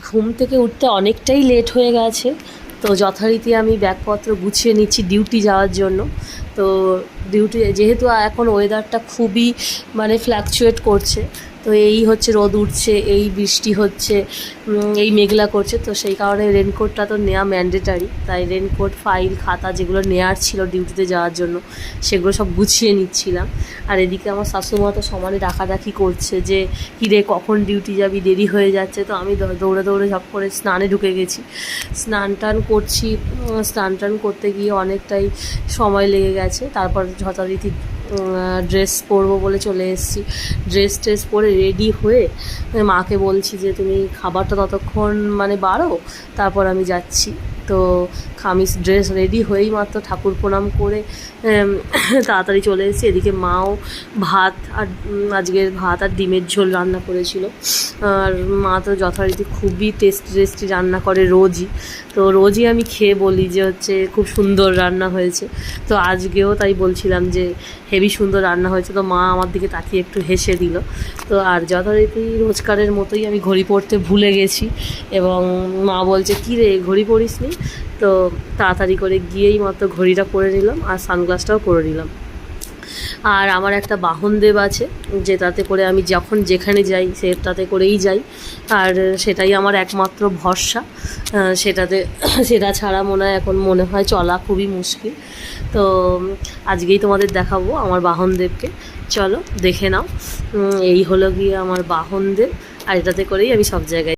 ঘুম থেকে উঠতে অনেকটাই লেট হয়ে গেছে, তো যথারীতি আমি ব্যাগপত্র গুছিয়ে নিচ্ছি ডিউটি যাওয়ার জন্য। তো ডিউটি যেহেতু এখন ওয়েদারটা খুবই মানে ফ্ল্যাকচুয়েট করছে, তো এই হচ্ছে রোদ উঠছে, এই বৃষ্টি হচ্ছে, এই মেঘলা করছে, তো সেই কারণে রেনকোটটা তো নেওয়া ম্যান্ডেটারি। তাই রেনকোট, ফাইল, খাতা যেগুলো নেওয়ার ছিল ডিউটিতে যাওয়ার জন্য সেগুলো সব গুছিয়ে নিচ্ছিলাম। আর এদিকে আমার শাশুড়িমা তো সমানে ডাকাডাকি করছে যে কিরে কখন ডিউটি যাবি, দেরি হয়ে যাচ্ছে। তো আমি দৌড়ে দৌড়ে সব করে স্নানে ঢুকে গেছি। স্নান টান করছি, স্নান টান করতে গিয়ে অনেকটাই সময় লেগে গেছে। তারপর যথারীতি ড্রেস পরবো বলে চলে এসেছি। ড্রেস পরে রেডি হয়ে মাকে বলছি যে তুমি খাবারটা ততক্ষণ মানে বাড়ো, তারপর আমি যাচ্ছি। তো আমি ড্রেস রেডি হয়েই মাত্র ঠাকুর প্রণাম করে তাড়াতাড়ি চলে এসেছি। এদিকে মাও ভাত আর আজকের ভাত আর ডিমের ঝোল রান্না করেছিল। আর মা তো যথারীতি খুবই টেস্টি রান্না করে রোজই। তো রোজই আমি খেয়ে বলি যে হচ্ছে খুব সুন্দর রান্না হয়েছে। তো আজকেও তাই বলছিলাম যে হেভি সুন্দর রান্না হয়েছে। তো মা আমার দিকে তাকিয়ে একটু হেসে দিল। তো আর যথারীতি রোজকারের মতোই আমি ঘড়ি পরতে ভুলে গেছি, এবং মা বলছে কী রে ঘড়ি পরিস নি? তো তাড়াতাড়ি করে গিয়েই মাত্র ঘড়িটা পরে নিলাম আর সানগ্লাসটাও পরে নিলাম। আর আমার একটা বাহনদেব আছে যেটাতে করে আমি যখন যেখানে যাই সেটাতে করেই যাই, আর সেটাই আমার একমাত্র ভরসা। সেটা ছাড়া এখন মনে হয় চলা খুবই মুশকিল। তো আজকেই তোমাদের দেখাবো আমার বাহনদেবকে, চলো দেখে নাও। এই হলো গিয়ে আমার বাহনদেব, আর এটাতে করেই আমি সব জায়গায়